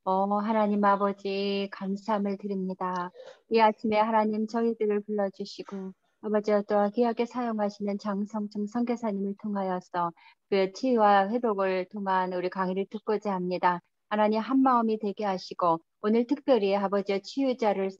하나님 아버지, 감사함을 드립니다. 이 아침에 하나님 저희들을 불러주시고, 아버지와 또 귀하게 사용하시는 장성중 선교사님을 통하여서 그 치유와 회복을 통한 우리 강의를 듣고자 합니다. 하나님 한 마음이 되게 하시고, 오늘 특별히 아버지의 치유자를,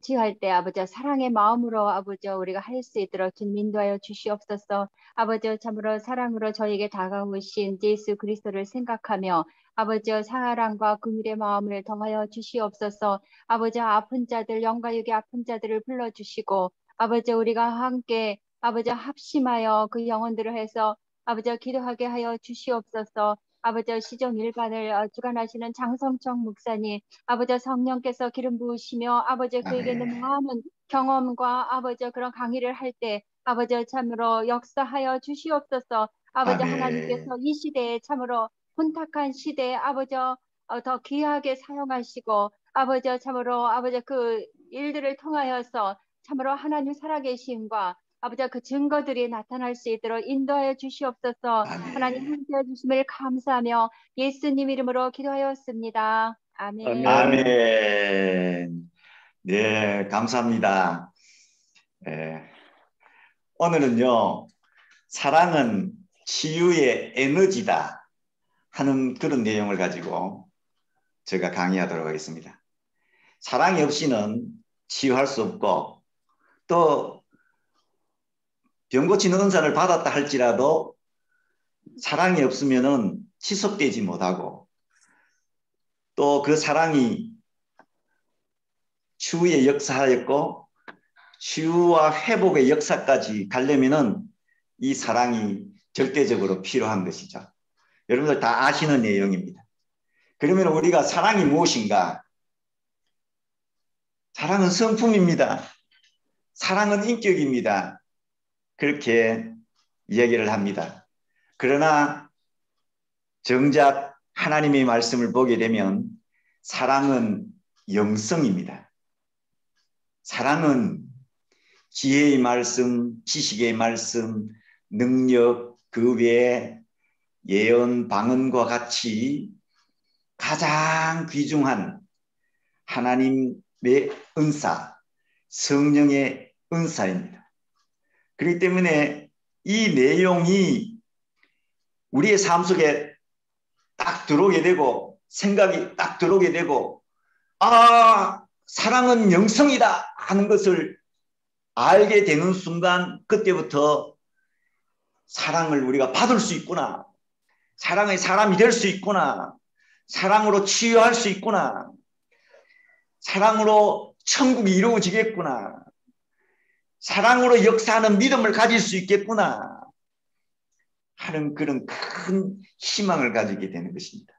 치유할 때 아버지와 사랑의 마음으로 아버지와 우리가 할 수 있도록 주님 인도하여 주시옵소서. 아버지와 참으로 사랑으로 저에게 다가오신 예수 그리스도를 생각하며 아버지여 사랑과 긍휼의 마음을 더하여 주시옵소서. 아버지여 아픈 자들 영과 육의 아픈 자들을 불러주시고 아버지여 우리가 함께 아버지여 합심하여 그 영혼들을 해서 아버지여 기도하게 하여 주시옵소서. 아버지여 시종 일반을 주관하시는 장성청 목사님 아버지여 성령께서 기름 부으시며 아버지여 그에게 있는 아멘. 많은 경험과 아버지여 그런 강의를 할 때 아버지여 참으로 역사하여 주시옵소서. 아버지 하나님께서 아멘. 이 시대에 참으로 혼탁한 시대에 아버지여 더 귀하게 사용하시고 아버지여 참으로 아버지여 그 일들을 통하여서 참으로 하나님 살아계심과 아버지여 그 증거들이 나타날 수 있도록 인도하여 주시옵소서. 하나님 아멘. 함께해 주심을 감사하며 예수님 이름으로 기도하였습니다. 아멘. 아멘. 아멘. 네, 감사합니다. 예, 오늘은요, 사랑은 치유의 에너지다 하는 그런 내용을 가지고 제가 강의하도록 하겠습니다. 사랑이 없이는 치유할 수 없고 또 병 고치는 은사를 받았다 할지라도 사랑이 없으면은 지속되지 못하고 또 그 사랑이 치유의 역사였고 치유와 회복의 역사까지 가려면은 이 사랑이 절대적으로 필요한 것이죠. 여러분들 다 아시는 내용입니다. 그러면 우리가 사랑이 무엇인가? 사랑은 성품입니다. 사랑은 인격입니다. 그렇게 이야기를 합니다. 그러나 정작 하나님의 말씀을 보게 되면 사랑은 영성입니다. 사랑은 지혜의 말씀, 지식의 말씀, 능력, 그 외에 예언, 방언과 같이 가장 귀중한 하나님의 은사, 성령의 은사입니다. 그렇기 때문에 이 내용이 우리의 삶 속에 딱 들어오게 되고 생각이 딱 들어오게 되고 사랑은 영성이다 하는 것을 알게 되는 순간 그때부터 사랑을 우리가 받을 수 있구나. 사랑의 사람이 될 수 있구나. 사랑으로 치유할 수 있구나. 사랑으로 천국이 이루어지겠구나. 사랑으로 역사하는 믿음을 가질 수 있겠구나 하는 그런 큰 희망을 가지게 되는 것입니다.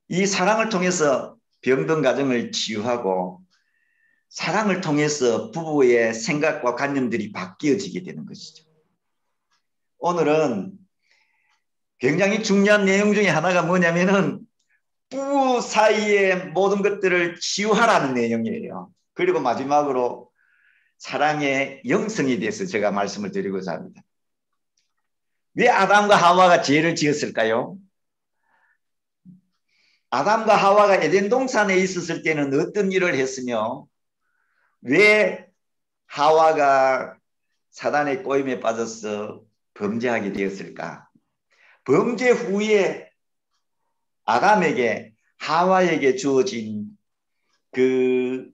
이 사랑을 통해서 병든 가정을 치유하고 사랑을 통해서 부부의 생각과 관념들이 바뀌어지게 되는 것이죠. 오늘은 굉장히 중요한 내용 중에 하나가 뭐냐면은 부부 사이의 모든 것들을 치유하라는 내용이에요. 그리고 마지막으로 사랑의 영성에 대해서 제가 말씀을 드리고자 합니다. 왜 아담과 하와가 죄를 지었을까요? 아담과 하와가 에덴 동산에 있었을 때는 어떤 일을 했으며 왜 하와가 사단의 꼬임에 빠져서 범죄하게 되었을까? 범죄 후에 아담에게 하와에게 주어진 그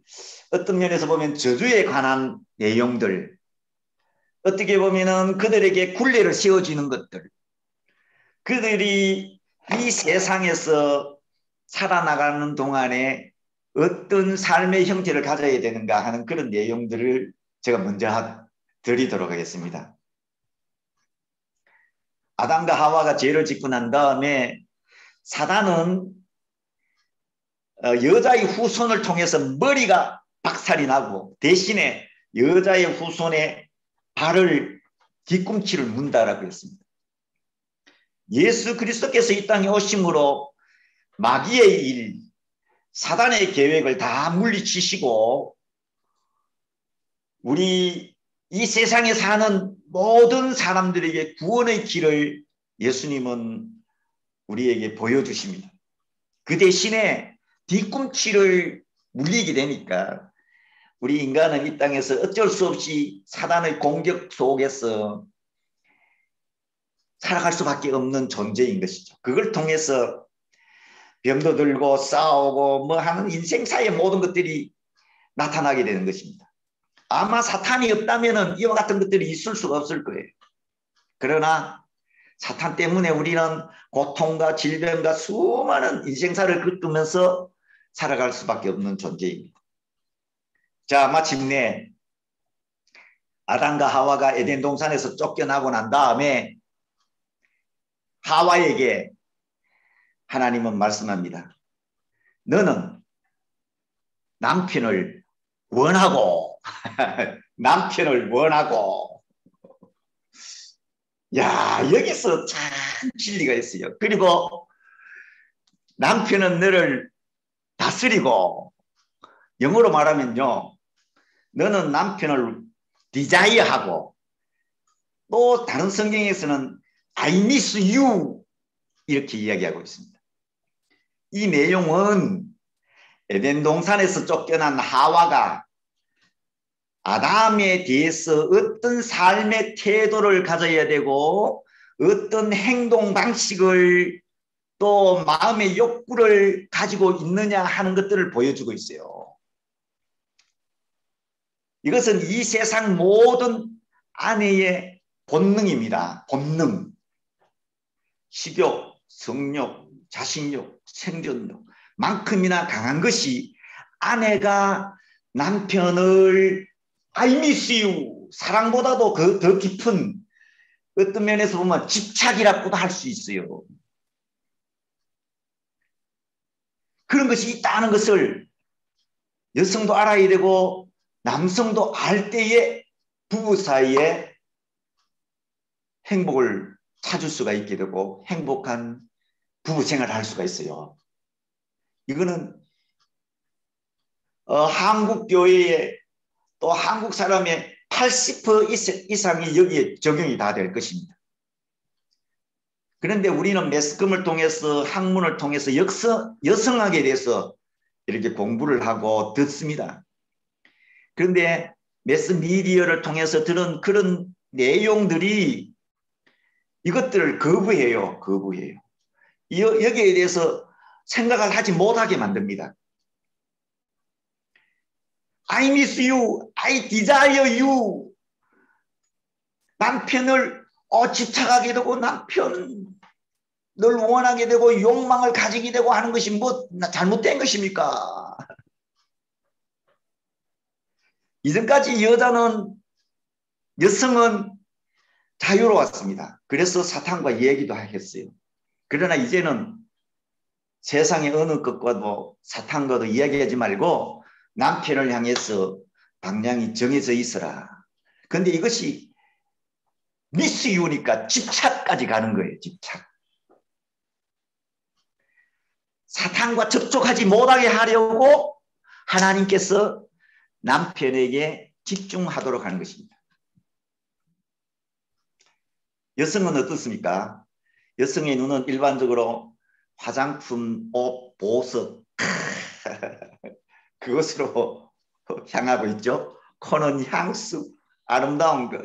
어떤 면에서 보면 저주에 관한 내용들, 어떻게 보면은 그들에게 굴레를 세워주는 것들, 그들이 이 세상에서 살아나가는 동안에 어떤 삶의 형태를 가져야 되는가 하는 그런 내용들을 제가 먼저 드리도록 하겠습니다. 아담과 하와가 죄를 짓고 난 다음에 사단은 여자의 후손을 통해서 머리가 박살이 나고 대신에 여자의 후손의 발을 뒤꿈치를 문다라고 했습니다. 예수 그리스도께서 이 땅에 오심으로 마귀의 일, 사단의 계획을 다 물리치시고 우리 이 세상에 사는 모든 사람들에게 구원의 길을 예수님은 우리에게 보여주십니다. 그 대신에 뒤꿈치를 물리게 되니까 우리 인간은 이 땅에서 어쩔 수 없이 사단의 공격 속에서 살아갈 수밖에 없는 존재인 것이죠. 그걸 통해서 병도 들고 싸우고 뭐 하는 인생사의 모든 것들이 나타나게 되는 것입니다. 아마 사탄이 없다면 이와 같은 것들이 있을 수가 없을 거예요. 그러나 사탄 때문에 우리는 고통과 질병과 수많은 인생사를 겪으면서 살아갈 수밖에 없는 존재입니다. 자, 마침내 아담과 하와가 에덴 동산에서 쫓겨나고 난 다음에 하와에게 하나님은 말씀합니다. 너는 남편을 원하고 남편을 원하고. 야, 여기서 참 진리가 있어요. 그리고 남편은 너를 다스리고, 영어로 말하면요, 너는 남편을 디자이어하고, 또 다른 성경에서는 I miss you 이렇게 이야기하고 있습니다. 이 내용은 에덴 동산에서 쫓겨난 하와가 아담에 대해서 어떤 삶의 태도를 가져야 되고 어떤 행동 방식을 또 마음의 욕구를 가지고 있느냐 하는 것들을 보여주고 있어요. 이것은 이 세상 모든 아내의 본능입니다. 본능. 식욕, 성욕, 자신욕, 생존욕 만큼이나 강한 것이 아내가 남편을 I miss you 사랑보다도 더 깊은 어떤 면에서 보면 집착이라고도 할 수 있어요. 그런 것이 있다는 것을 여성도 알아야 되고 남성도 알 때에 부부 사이에 행복을 찾을 수가 있게 되고 행복한 부부 생활을 할 수가 있어요. 이거는 한국 교회에 또 한국 사람의 80% 이상이 여기에 적용이 다 될 것입니다. 그런데 우리는 매스컴을 통해서 학문을 통해서 여성학에 대해서 이렇게 공부를 하고 듣습니다. 그런데 매스미디어를 통해서 들은 그런 내용들이 이것들을 거부해요. 여기에 대해서 생각을 하지 못하게 만듭니다. I miss you, I desire you. 남편을 집착하게 되고 남편을 원하게 되고 욕망을 가지게 되고 하는 것이 뭐 잘못된 것입니까? 이전까지 여성은 자유로웠습니다. 그래서 사탄과 얘기도 했어요. 그러나 이제는 세상의 어느 것과도 사탄과도 이야기하지 말고 남편을 향해서 방향이 정해져 있어라. 그런데 이것이 미스 유니까 집착까지 가는 거예요. 집착. 사탄과 접촉하지 못하게 하려고 하나님께서 남편에게 집중하도록 하는 것입니다. 여성은 어떻습니까? 여성의 눈은 일반적으로 화장품, 옷, 보석 그것으로 향하고 있죠. 코는 향수, 아름다운 것.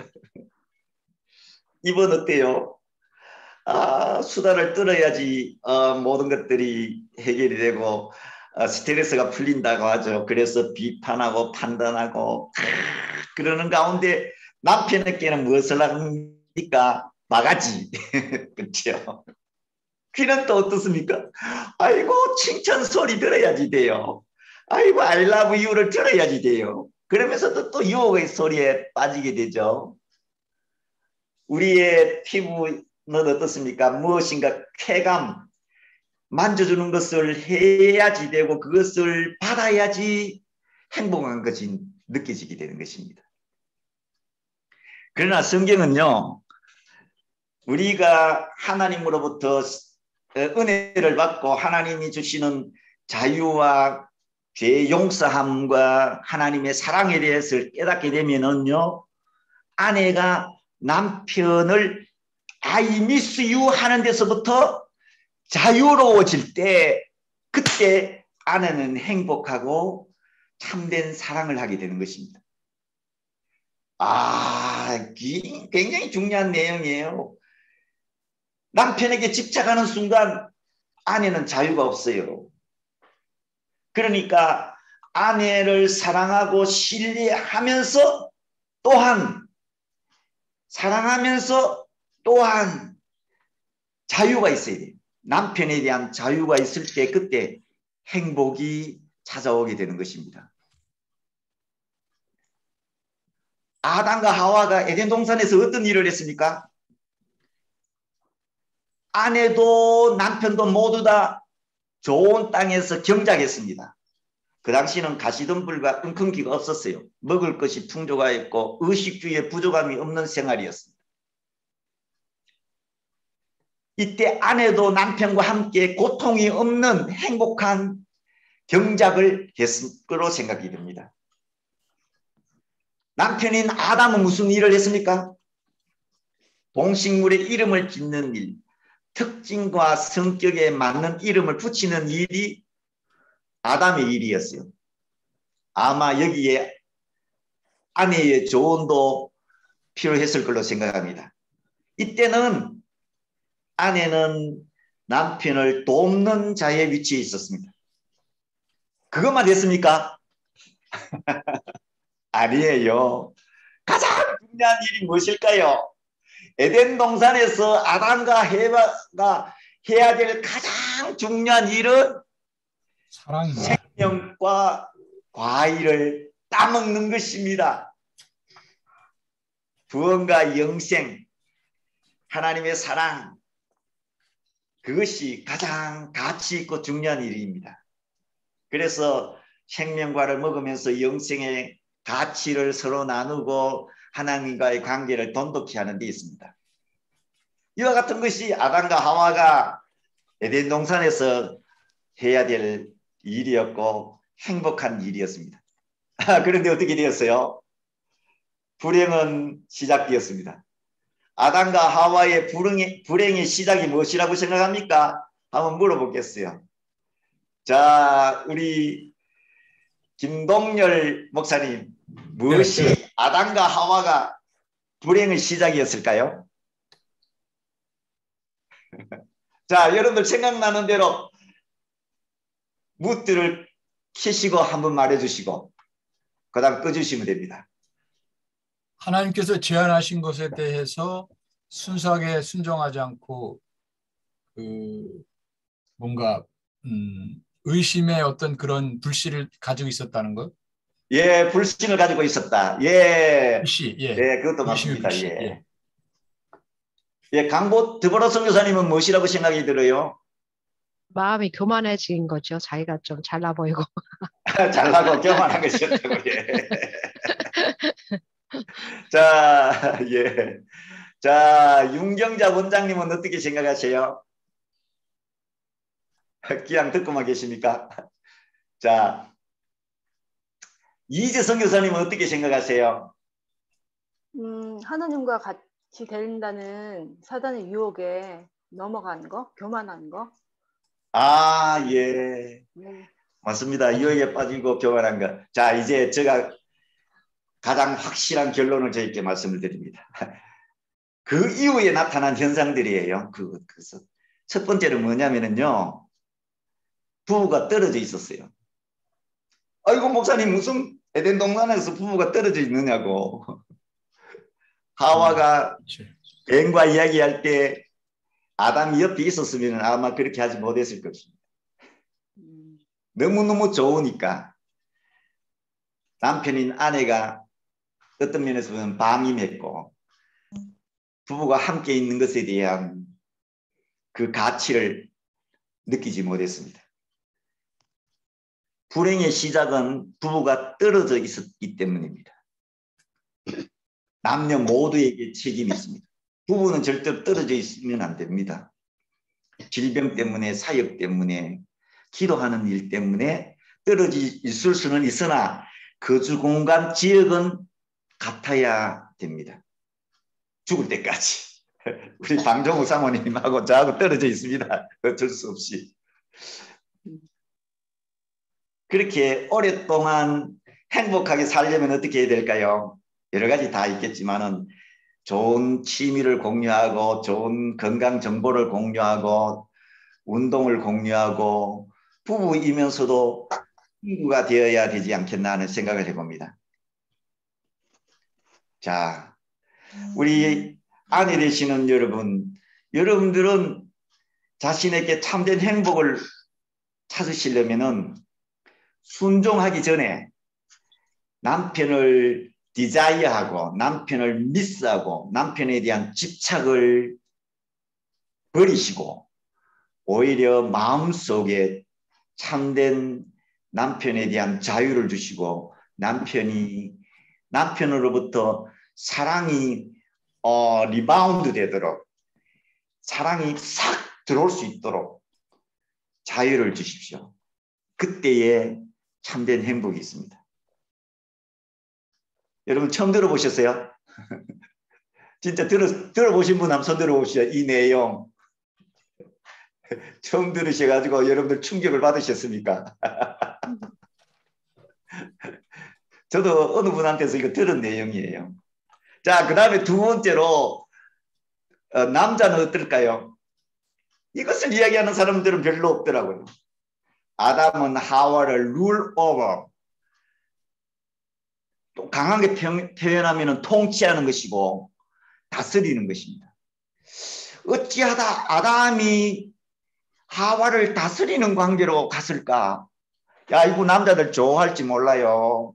입은 어때요? 수다를 떨어야지 모든 것들이 해결이 되고 스트레스가 풀린다고 하죠. 그래서 비판하고 판단하고 그러는 가운데 남편에게는 무엇을 합니까? 바가지. 그렇죠? 귀는 또 어떻습니까? 아이고 칭찬 소리 들어야지 돼요. 아이고 I love you를 들어야지 돼요. 그러면서도 또 유혹의 소리에 빠지게 되죠. 우리의 피부는 어떻습니까? 무엇인가 쾌감, 만져주는 것을 해야지 되고 그것을 받아야지 행복한 것이 느껴지게 되는 것입니다. 그러나 성경은요, 우리가 하나님으로부터 은혜를 받고 하나님이 주시는 자유와 죄 용서함과 하나님의 사랑에 대해서 깨닫게 되면은요, 아내가 남편을 I miss you 하는 데서부터 자유로워질 때 그때 아내는 행복하고 참된 사랑을 하게 되는 것입니다. 굉장히 중요한 내용이에요. 남편에게 집착하는 순간 아내는 자유가 없어요. 그러니까 아내를 사랑하고 신뢰하면서 또한 사랑하면서 또한 자유가 있어야 돼요. 남편에 대한 자유가 있을 때 그때 행복이 찾아오게 되는 것입니다. 아담과 하와가 에덴 동산에서 어떤 일을 했습니까? 아내도 남편도 모두 다 좋은 땅에서 경작했습니다. 그 당시는 가시덤불과 끈끈기가 없었어요. 먹을 것이 풍족하였고 의식주의에 부족함이 없는 생활이었습니다. 이때 아내도 남편과 함께 고통이 없는 행복한 경작을 했을 거로 생각이 됩니다. 남편인 아담은 무슨 일을 했습니까? 동식물에 이름을 짓는 일, 특징과 성격에 맞는 이름을 붙이는 일이 아담의 일이었어요. 아마 여기에 아내의 조언도 필요했을 걸로 생각합니다. 이때는 아내는 남편을 돕는 자의 위치에 있었습니다. 그것만 됐습니까? 아니에요. 가장 중요한 일이 무엇일까요? 에덴 동산에서 아담과 헤바가 해야 될 가장 중요한 일은 사랑입니다. 생명과 과일을 따먹는 것입니다. 구원과 영생, 하나님의 사랑, 그것이 가장 가치 있고 중요한 일입니다. 그래서 생명과를 먹으면서 영생의 가치를 서로 나누고 하나님과의 관계를 돈독히 하는 데 있습니다. 이와 같은 것이 아담과 하와가 에덴 동산에서 해야 될 일이었고 행복한 일이었습니다. 그런데 어떻게 되었어요? 불행은 시작되었습니다. 아담과 하와의 불행의 시작이 무엇이라고 생각합니까? 한번 물어보겠어요. 자, 우리 김동열 목사님, 무엇이 아담과 하와가 불행의 시작이었을까요? 자, 여러분들 생각나는 대로 무트를 켜시고 한번 말해주시고 그 다음 꺼주시면 됩니다. 하나님께서 제안하신 것에 대해서 순수하게 순종하지 않고 뭔가 의심의 어떤 그런 불씨를 가지고 있었다는 것? 예, 불신을 가지고 있었다. 예, 불씨, 예, 예, 그것도 맞습니다. 불씨, 예, 예. 예, 강보 드보라 선교사님은 무엇이라고 생각이 들어요? 마음이 교만해진 거죠. 자기가 좀 잘나 보이고. 잘나고 교만한 것이었다고. 예. 자, 예. 자, 윤경자 원장님은 어떻게 생각하세요? 그냥 듣고만 계십니까? 자, 이재성 교사님은 어떻게 생각하세요? 하나님과 같이 된다는 사단의 유혹에 넘어간 거, 교만한 거. 아, 예. 네. 맞습니다. 유혹에 빠지고 교만한 거. 자, 이제 제가 가장 확실한 결론을 저희께 말씀을 드립니다. 그 이후에 나타난 현상들이에요. 그래서 첫 번째는 뭐냐면요. 부부가 떨어져 있었어요. 아이고, 목사님, 무슨 에덴 동산에서 부부가 떨어져 있느냐고. 하와가 뱀과 이야기할 때 아담이 옆에 있었으면 아마 그렇게 하지 못했을 것입니다. 너무너무 좋으니까 남편인 아내가 어떤 면에서 보면 방임했고 부부가 함께 있는 것에 대한 그 가치를 느끼지 못했습니다. 불행의 시작은 부부가 떨어져 있었기 때문입니다. 남녀 모두에게 책임이 있습니다. 부부는 절대로 떨어져 있으면 안 됩니다. 질병 때문에, 사역 때문에, 기도하는 일 때문에 떨어져 있을 수는 있으나 거주 공간 지역은 같아야 됩니다. 죽을 때까지. 우리 방종욱 사모님하고 저하고 떨어져 있습니다. 어쩔 수 없이. 그렇게 오랫동안 행복하게 살려면 어떻게 해야 될까요? 여러 가지 다 있겠지만은 좋은 취미를 공유하고 좋은 건강 정보를 공유하고 운동을 공유하고 부부이면서도 친구가 되어야 되지 않겠나 하는 생각을 해봅니다. 자, 우리 아내 되시는 여러분들은 자신에게 참된 행복을 찾으시려면은 순종하기 전에 남편을 디자이어하고 남편을 미스하고 남편에 대한 집착을 버리시고 오히려 마음속에 참된 남편에 대한 자유를 주시고 남편으로부터 사랑이 리바운드 되도록 사랑이 싹 들어올 수 있도록 자유를 주십시오. 그때에 참된 행복이 있습니다. 여러분 처음 들어보셨어요? 진짜 들어보신 분 한번 손 들어보시죠. 이 내용 처음 들으셔가지고 여러분들 충격을 받으셨습니까? 저도 어느 분한테서 이거 들은 내용이에요. 자, 그 다음에 두 번째로 남자는 어떨까요? 이것을 이야기하는 사람들은 별로 없더라고요. 아담은 하와를 룰 오버, 또 강하게 표현하면 통치하는 것이고 다스리는 것입니다. 어찌하다 아담이 하와를 다스리는 관계로 갔을까? 야, 이거 남자들 좋아할지 몰라요.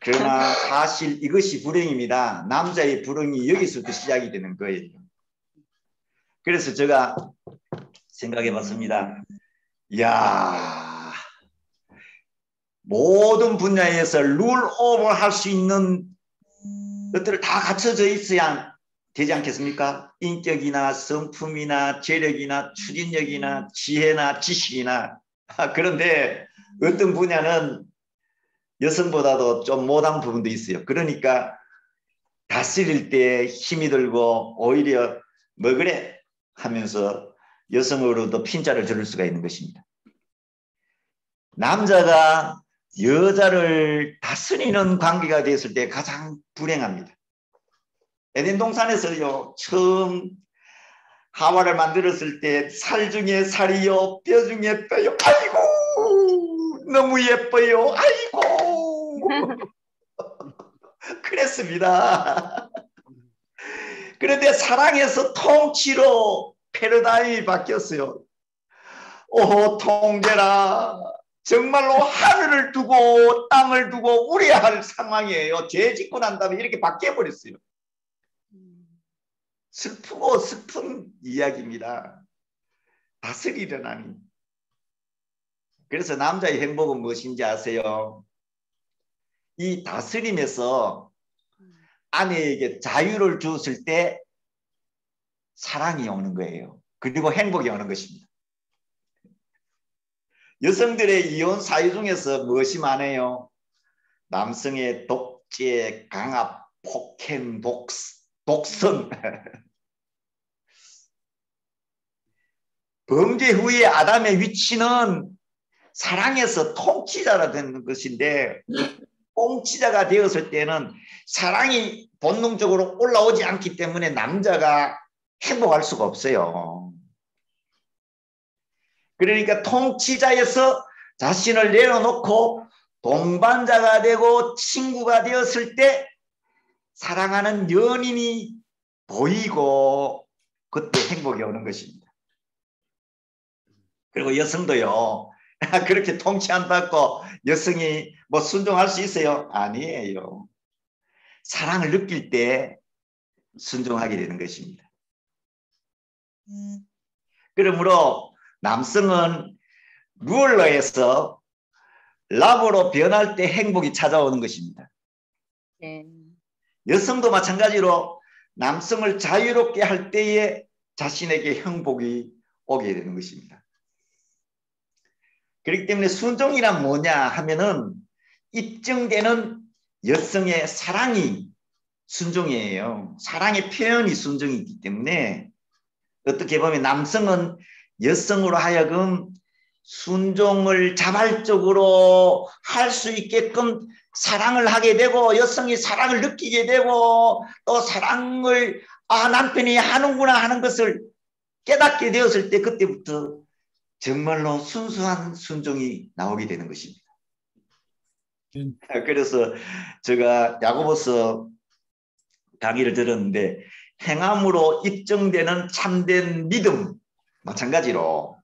그러나 사실 이것이 불행입니다. 남자의 불행이 여기서부터 시작이 되는 거예요. 그래서 제가 생각해 봤습니다. 이야, 모든 분야에서 룰오버 할 수 있는 것들을 다 갖춰져 있어야 되지 않겠습니까? 인격이나 성품이나 재력이나 추진력이나 지혜나 지식이나. 그런데 어떤 분야는 여성보다도 좀 못한 부분도 있어요. 그러니까 다스릴 때 힘이 들고 오히려 뭐 그래 하면서 여성으로도 핀자를 들을 수가 있는 것입니다. 남자가 여자를 다스리는 관계가 됐을 때 가장 불행합니다. 에덴 동산에서요, 처음 하와를 만들었을 때 살 중에 살이요, 뼈 중에 뼈요. 아이고, 너무 예뻐요. 아이고. 그랬습니다. 그런데 사랑에서 통치로 패러다임이 바뀌었어요. 오, 통제라. 정말로 하늘을 두고 땅을 두고 우려할 상황이에요. 죄 짓고 난 다음에 이렇게 바뀌어버렸어요. 슬프고 슬픈 이야기입니다. 다스리려나니. 그래서 남자의 행복은 무엇인지 아세요? 이 다스림에서 아내에게 자유를 줬을 때 사랑이 오는 거예요. 그리고 행복이 오는 것입니다. 여성들의 이혼 사유 중에서 무엇이 많아요? 남성의 독재, 강압, 폭행, 독선. 범죄 후에 아담의 위치는 사랑에서 통치자가 되는 것인데 통치자가 되었을 때는 사랑이 본능적으로 올라오지 않기 때문에 남자가 행복할 수가 없어요. 그러니까 통치자에서 자신을 내려놓고 동반자가 되고 친구가 되었을 때 사랑하는 연인이 보이고 그때 행복이 오는 것입니다. 그리고 여성도요. 그렇게 통치 안 받고 여성이 뭐 순종할 수 있어요? 아니에요. 사랑을 느낄 때 순종하게 되는 것입니다. 그러므로 남성은 룰러에서 라브로 변할 때 행복이 찾아오는 것입니다. 네. 여성도 마찬가지로 남성을 자유롭게 할 때에 자신에게 행복이 오게 되는 것입니다. 그렇기 때문에 순종이란 뭐냐 하면은 입증되는 여성의 사랑이 순종이에요. 사랑의 표현이 순종이기 때문에 어떻게 보면 남성은 여성으로 하여금 순종을 자발적으로 할 수 있게끔 사랑을 하게 되고 여성이 사랑을 느끼게 되고 또 사랑을 남편이 하는구나 하는 것을 깨닫게 되었을 때 그때부터 정말로 순수한 순종이 나오게 되는 것입니다. 그래서 제가 야고보서 강의를 들었는데 행함으로 입증되는 참된 믿음 마찬가지로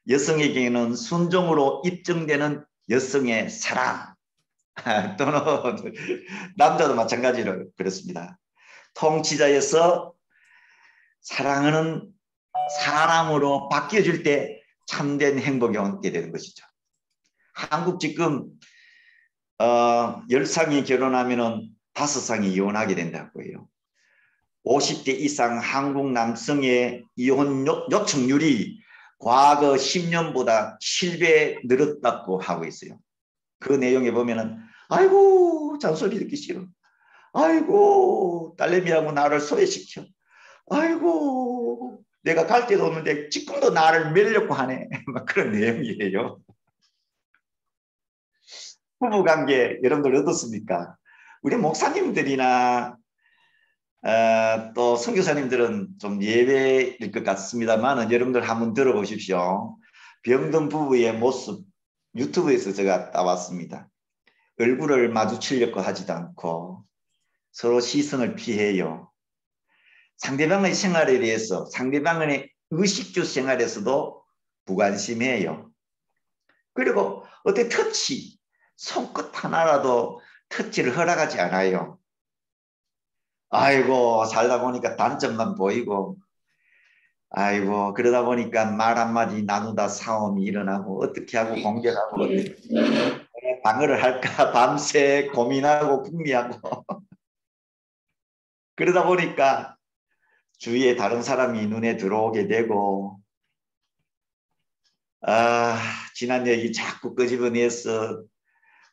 여성에게는 순종으로 입증되는 여성의 사랑 또는 남자도 마찬가지로 그렇습니다. 통치자에서 사랑하는 사람으로 바뀌어질 때 참된 행복이 오게 되는 것이죠. 한국 지금 10상이 결혼하면 5상이 이혼하게 된다고 해요. 50대 이상 한국 남성의 이혼 요청률이 과거 10년보다 7배 늘었다고 하고 있어요. 그 내용에 보면은 아이고 잔소리 듣기 싫어. 아이고 딸내미하고 나를 소외시켜. 아이고 내가 갈 데도 없는데 지금도 나를 밀려고 하네. 막 그런 내용이에요. 부부관계 여러분들 어떻습니까? 우리 목사님들이나 또 선교사님들은 좀 예외일 것 같습니다만 여러분들 한번 들어보십시오. 병든 부부의 모습 유튜브에서 제가 따왔습니다. 얼굴을 마주치려고 하지도 않고 서로 시선을 피해요. 상대방의 생활에 대해서 상대방의 의식주 생활에서도 무관심해요. 그리고 어떻게 터치 손끝 하나라도 터치를 허락하지 않아요. 아이고 살다 보니까 단점만 보이고 아이고 그러다 보니까 말 한마디 나누다 싸움이 일어나고 어떻게 하고 공격하고 어떻게 방어를 할까 밤새 고민하고 궁리하고 그러다 보니까 주위에 다른 사람이 눈에 들어오게 되고 지난 얘기 자꾸 끄집어내서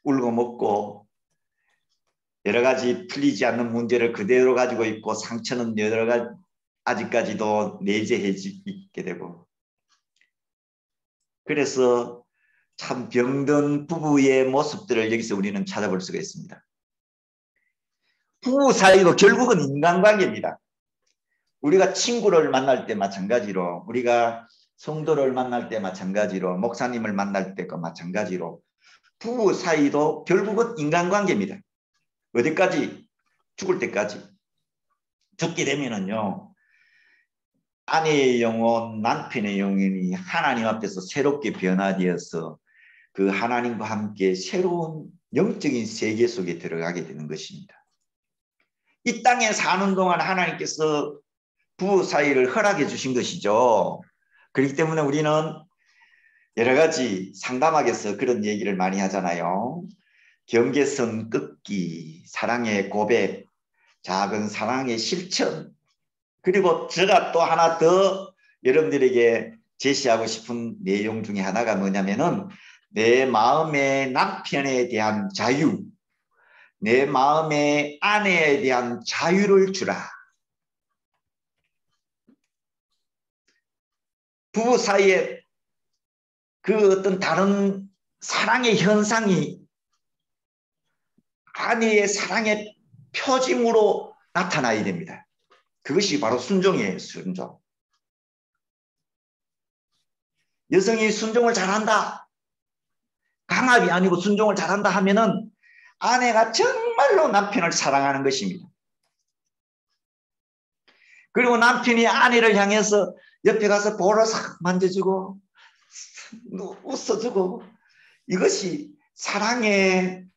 울고 먹고 여러 가지 풀리지 않는 문제를 그대로 가지고 있고 상처는 여러 가지 아직까지도 내재해지게 되고 그래서 참 병든 부부의 모습들을 여기서 우리는 찾아볼 수가 있습니다. 부부 사이도 결국은 인간관계입니다. 우리가 친구를 만날 때 마찬가지로 우리가 성도를 만날 때 마찬가지로 목사님을 만날 때과 마찬가지로 부부 사이도 결국은 인간관계입니다. 어디까지? 죽을 때까지. 죽게 되면은요. 아내의 영혼, 남편의 영혼이 하나님 앞에서 새롭게 변화되어서 그 하나님과 함께 새로운 영적인 세계 속에 들어가게 되는 것입니다. 이 땅에 사는 동안 하나님께서 부부 사이를 허락해 주신 것이죠. 그렇기 때문에 우리는 여러 가지 상담학에서 그런 얘기를 많이 하잖아요. 경계선 끊기, 사랑의 고백, 작은 사랑의 실천, 그리고 제가 또 하나 더 여러분들에게 제시하고 싶은 내용 중에 하나가 뭐냐면은 내 마음의 남편에 대한 자유, 내 마음의 아내에 대한 자유를 주라. 부부 사이에 그 어떤 다른 사랑의 현상이 아내의 사랑의 표징으로 나타나야 됩니다. 그것이 바로 순종이에요. 순종. 여성이 순종을 잘한다. 강압이 아니고 순종을 잘한다 하면은 아내가 정말로 남편을 사랑하는 것입니다. 그리고 남편이 아내를 향해서 옆에 가서 볼을 싹 만져주고 웃어주고 이것이 사랑의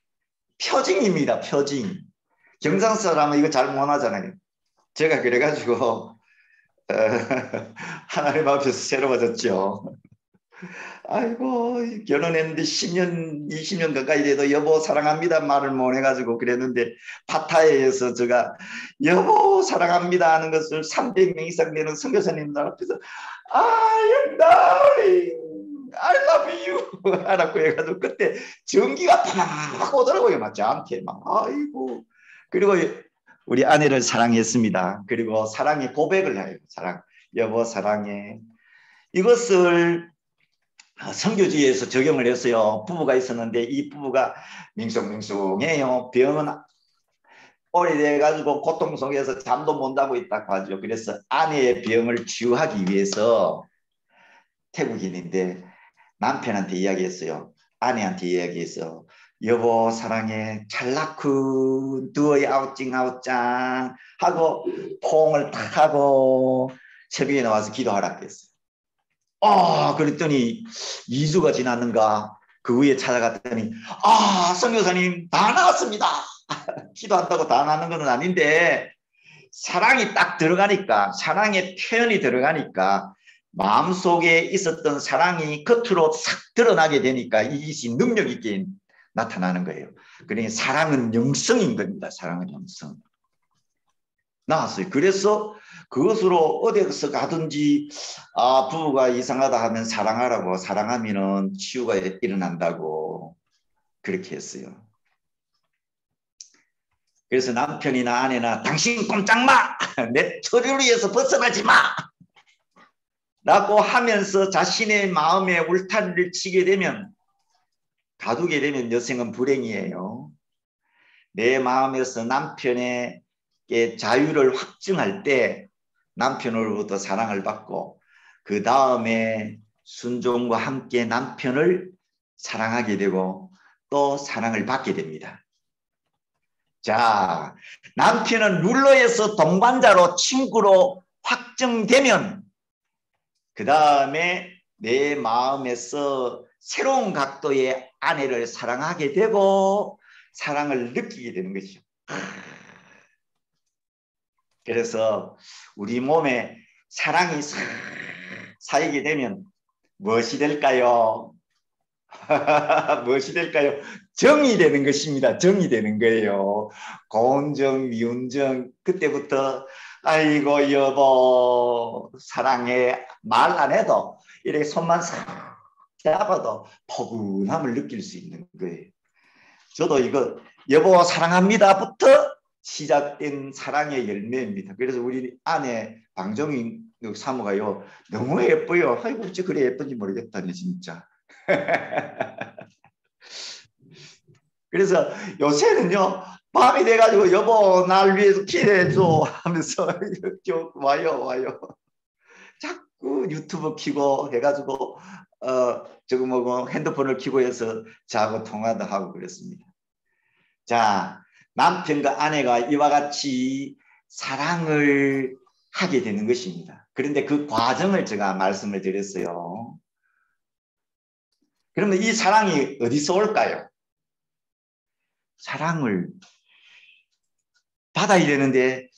표징입니다. 표징. 경상 사람은 이거 잘 못하잖아요. 제가 그래가지고 하나님 앞에서 새로워졌죠. 아이고 결혼했는데 10년 20년 가까이 돼도 여보 사랑합니다 말을 못 해가지고 그랬는데 파타야에서 제가 여보 사랑합니다 하는 것을 300명 이상 되는 선교사님들 앞에서 I'm darling, I love you 하라고 해가지고 그때 전기가 팍 오더라고요. 막 저한테 막 아이고 그리고 우리 아내를 사랑했습니다. 그리고 사랑의 고백을 해요. 여보 사랑해. 이것을 선교지에서 적용을 했어요. 부부가 있었는데 이 부부가 밍숭밍숭해요. 병은 오래돼가지고 고통 속에서 잠도 못 자고 있다고 하죠. 그래서 아내의 병을 치유하기 위해서 태국인인데 남편한테 이야기했어요. 아내한테 이야기했어. 여보 사랑해 찰나쿠 두어이 아웃징 아웃짱 하고 포옹을 탁 하고 새벽에 나와서 기도하라 그랬어요. 그랬더니 2주가 지났는가 그 후에 찾아갔더니 선교사님 다 나왔습니다. 기도한다고 다 나는 건 아닌데 사랑이 딱 들어가니까 사랑의 표현이 들어가니까 마음속에 있었던 사랑이 겉으로 싹 드러나게 되니까 이것이 능력 있게 나타나는 거예요. 그러니까 사랑은 영성인 겁니다. 사랑은 영성. 나왔어요. 그래서 그것으로 어디서 가든지 부부가 이상하다 하면 사랑하라고 사랑하면은 치유가 일어난다고 그렇게 했어요. 그래서 남편이나 아내나 당신 꼼짝 마! 내 처리를 위해서 벗어나지 마! 라고 하면서 자신의 마음에 울타리를 치게 되면 가두게 되면 여성은 불행이에요. 내 마음에서 남편에게 자유를 확증할 때 남편으로부터 사랑을 받고 그 다음에 순종과 함께 남편을 사랑하게 되고 또 사랑을 받게 됩니다. 자, 남편은 룰러에서 동반자로 친구로 확정되면 그 다음에 내 마음에서 새로운 각도의 아내를 사랑하게 되고 사랑을 느끼게 되는 것이죠. 그래서 우리 몸에 사랑이 쌓이게 되면 무엇이 될까요? 무엇이 될까요? 정이 되는 것입니다. 정이 되는 거예요. 고운정, 미운정 그때부터 아이고 여보 사랑해 말 안 해도 이렇게 손만 싹 잡아도 포근함을 느낄 수 있는 거예요. 저도 이거 여보 사랑합니다부터 시작된 사랑의 열매입니다. 그래서 우리 아내 방정희 사모가요 너무 예뻐요. 아이고 어째 그래 예쁜지 모르겠다네 진짜. 그래서 요새는요 밤이 돼가지고 여보 날 위해서 기도해줘 하면서 이렇게 와요. 자꾸 유튜브 켜고 해가지고 저거 뭐고 핸드폰을 켜고 해서 자고 통화도 하고 그랬습니다. 자, 남편과 아내가 이와 같이 사랑을 하게 되는 것입니다. 그런데 그 과정을 제가 말씀을 드렸어요. 그러면 이 사랑이 어디서 올까요? 사랑을 받아야 되는데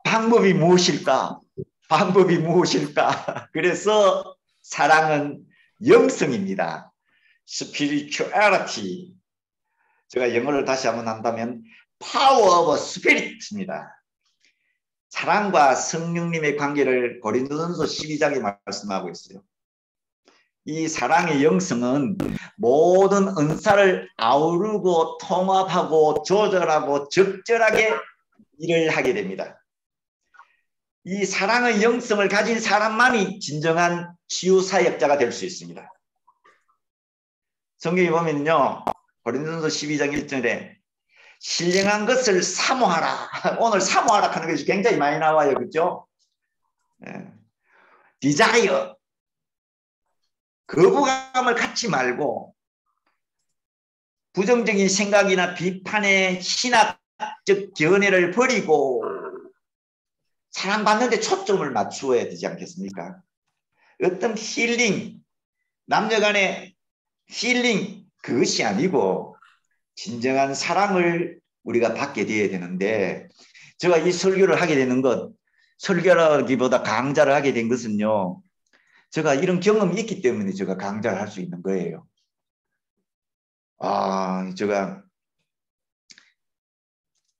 방법이 무엇일까? 방법이 무엇일까? 그래서 사랑은 영성입니다. spirituality. 제가 영어를 다시 한번 한다면 power of spirit입니다. 사랑과 성령님의 관계를 고린도전서 12장에 말씀하고 있어요. 이 사랑의 영성은 모든 은사를 아우르고 통합하고 조절하고 적절하게 일을 하게 됩니다. 이 사랑의 영성을 가진 사람만이 진정한 치유사역자가 될 수 있습니다. 성경에 보면요. 고린도전서 12장 1절에 신령한 것을 사모하라. 오늘 사모하라 하는 것이 굉장히 많이 나와요. 그렇죠? 디자이어. 거부감을 갖지 말고 부정적인 생각이나 비판의 신학적 견해를 버리고 사랑받는 데 초점을 맞추어야 되지 않겠습니까? 어떤 힐링, 남녀 간의 힐링 그것이 아니고 진정한 사랑을 우리가 받게 되어야 되는데 제가 이 설교를 하게 되는 것 설교라기보다 강좌를 하게 된 것은요. 제가 이런 경험이 있기 때문에 제가 강좌를 할 수 있는 거예요. 제가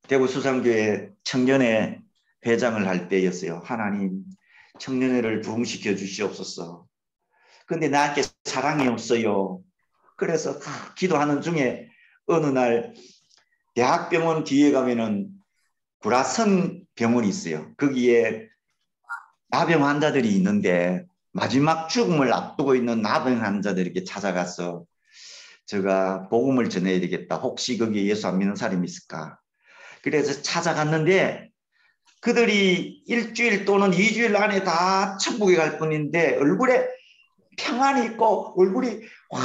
대구 수산교회 청년회 회장을 할 때였어요. 하나님 청년회를 부흥시켜 주시옵소서. 근데 나한테 사랑이 없어요. 그래서 기도하는 중에 어느 날 대학병원 뒤에 가면은 불화성 병원이 있어요. 거기에 나병 환자들이 있는데 마지막 죽음을 앞두고 있는 나병 환자들에게 찾아가서 제가 복음을 전해야 되겠다. 혹시 거기에 예수 안 믿는 사람이 있을까? 그래서 찾아갔는데 그들이 일주일 또는 2주일 안에 다 천국에 갈 뿐인데 얼굴에 평안이 있고 얼굴이 확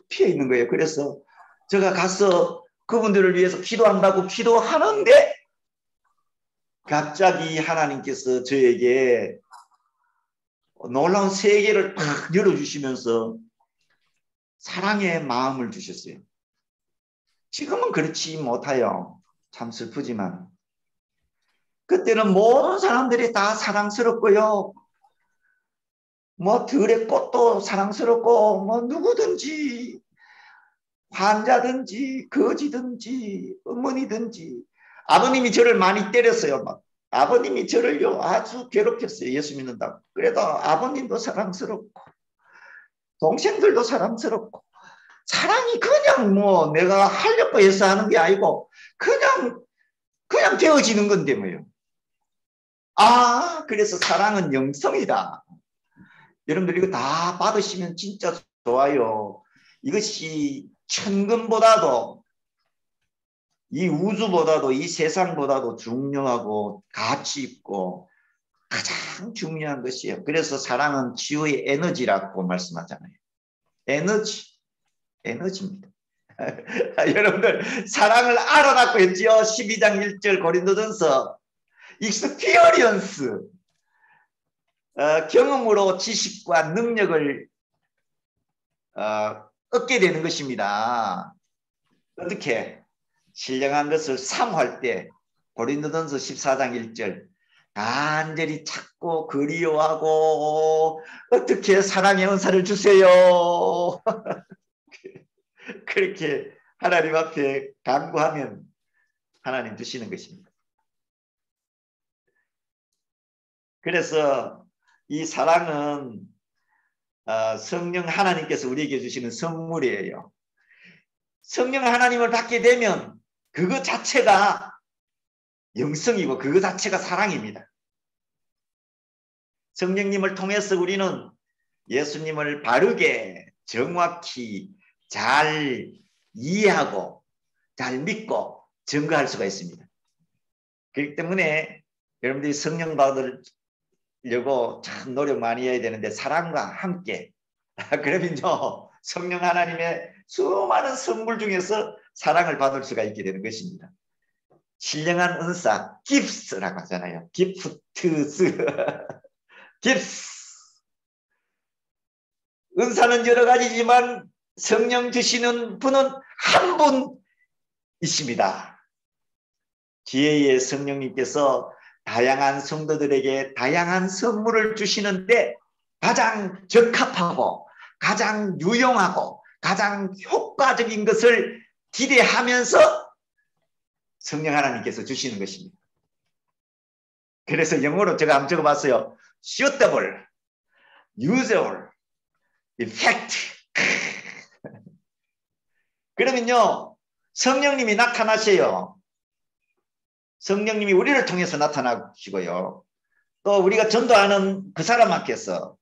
피어 있는 거예요. 그래서 제가 가서 그분들을 위해서 기도한다고 기도하는데 갑자기 하나님께서 저에게 놀라운 세계를 탁 열어주시면서 사랑의 마음을 주셨어요. 지금은 그렇지 못해요. 참 슬프지만 그때는 모든 사람들이 다 사랑스럽고요. 뭐 들의 꽃도 사랑스럽고 뭐 누구든지 환자든지 거지든지 어머니든지 아버님이 저를 많이 때렸어요. 막 아버님이 저를요 아주 괴롭혔어요. 예수 믿는다고. 그래도 아버님도 사랑스럽고 동생들도 사랑스럽고 사랑이 그냥 뭐 내가 하려고 해서 하는 게 아니고 그냥 되어지는 건데 뭐요. 아 그래서 사랑은 영성이다. 여러분들 이거 다 받으시면 진짜 좋아요. 이것이 천금보다도 이 우주보다도 이 세상보다도 중요하고 가치 있고 가장 중요한 것이에요. 그래서 사랑은 치유의 에너지라고 말씀하잖아요. 에너지입니다. 여러분들 사랑을 알아놨고 했지요. 12장 1절 고린도전서 익스피리언스 경험으로 지식과 능력을 얻게 되는 것입니다. 어떻게? 신령한 것을 사모할 때 고린도전서 14장 1절 간절히 찾고 그리워하고 어떻게 사랑의 은사를 주세요. 그렇게 하나님 앞에 간구하면 하나님 주시는 것입니다. 그래서 이 사랑은 성령 하나님께서 우리에게 주시는 선물이에요. 성령 하나님을 받게 되면 그것 자체가 영성이고 그것 자체가 사랑입니다. 성령님을 통해서 우리는 예수님을 바르게 정확히 잘 이해하고 잘 믿고 증거할 수가 있습니다. 그렇기 때문에 여러분들이 성령 받으려고 참 노력 많이 해야 되는데 사랑과 함께 그러면요 성령 하나님의 수많은 선물 중에서 사랑을 받을 수가 있게 되는 것입니다. 신령한 은사, 깁스라고 하잖아요. 기프트스, 깁스. 은사는 여러 가지지만 성령 주시는 분은 한 분이십니다. 지혜의 성령님께서 다양한 성도들에게 다양한 선물을 주시는데 가장 적합하고 가장 유용하고 가장 효과적인 것을 기대하면서 성령 하나님께서 주시는 것입니다. 그래서 영어로 제가 한번 적어봤어요. suitable, usable, effect. 그러면요 성령님이 나타나세요. 성령님이 우리를 통해서 나타나시고요. 또 우리가 전도하는 그 사람한테서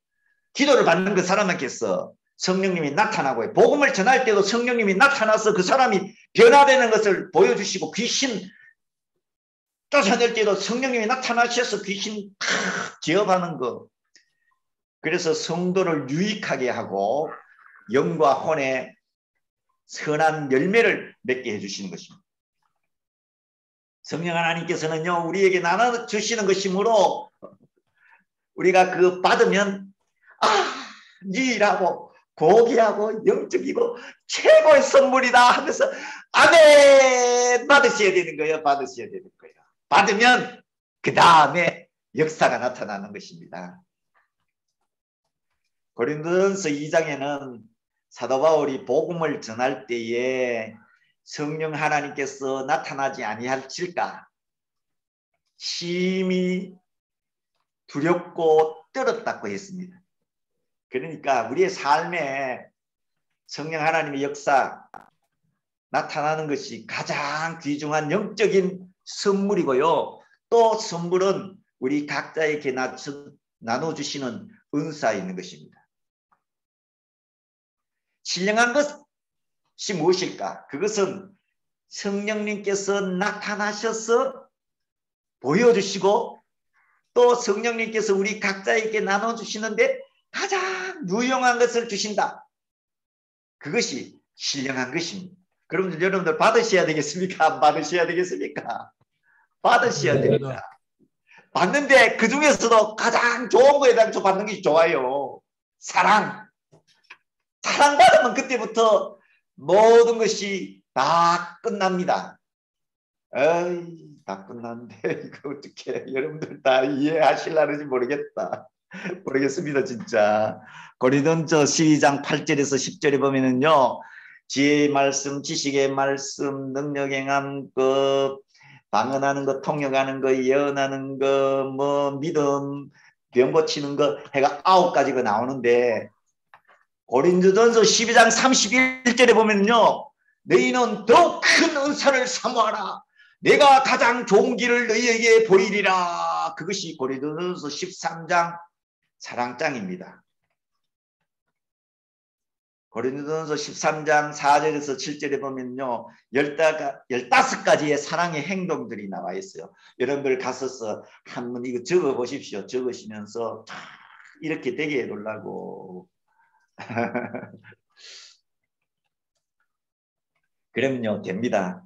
기도를 받는 그 사람한테서 성령님이 나타나고요. 복음을 전할 때도 성령님이 나타나서 그 사람이 변화되는 것을 보여주시고 귀신 쫓아낼 때도 성령님이 나타나셔서 귀신 탁 제압하는 거. 그래서 성도를 유익하게 하고 영과 혼의 선한 열매를 맺게 해주시는 것입니다. 성령 하나님께서는요 우리에게 나눠주시는 것이므로 우리가 그 받으면 니라고 고귀하고 영적이고 최고의 선물이다 하면서 아멘 받으셔야 되는 거예요. 받으셔야 되는 거예요. 받으면 그 다음에 역사가 나타나는 것입니다. 고린도전서 2장에는 사도 바울이 복음을 전할 때에 성령 하나님께서 나타나지 아니하실까 심히 두렵고 떨었다고 했습니다. 그러니까 우리의 삶에 성령 하나님의 역사 나타나는 것이 가장 귀중한 영적인 선물이고요. 또 선물은 우리 각자에게 나눠주시는 은사에 있는 것입니다. 신령한 것이 무엇일까? 그것은 성령님께서 나타나셔서 보여주시고 또 성령님께서 우리 각자에게 나눠주시는데 가장 유용한 것을 주신다. 그것이 신령한 것입니다. 그럼 여러분들 받으셔야 되겠습니까? 안 받으셔야 되겠습니까? 받으셔야 됩니다. 받는데 그 중에서도 가장 좋은 거에 대해서 받는 것이 좋아요. 사랑. 사랑받으면 그때부터 모든 것이 다 끝납니다. 에이, 다 끝났는데 이거 어떻게 여러분들 다 이해하실라는지 모르겠습니다. 진짜. 고린도전서 12장 8절에서 10절에 보면은요. 지혜의 말씀, 지식의 말씀, 능력 행함, 방언하는 거, 통역하는 거, 예언하는 거, 뭐 믿음, 병 고치는 거 해가 9가지가 나오는데 고린도전서 12장 31절에 보면요. 너희는 더욱 큰 은사를 사모하라. 내가 가장 좋은 길을 너희에게 보이리라. 그것이 고린도전서 13장 사랑장입니다. 고린도전서 13장 4절에서 7절에 보면요. 15가지의 사랑의 행동들이 나와 있어요. 여러분들 가셔서 한번 이거 적어 보십시오. 적으시면서 이렇게 되게 해놓으려고. 그러면요. 됩니다.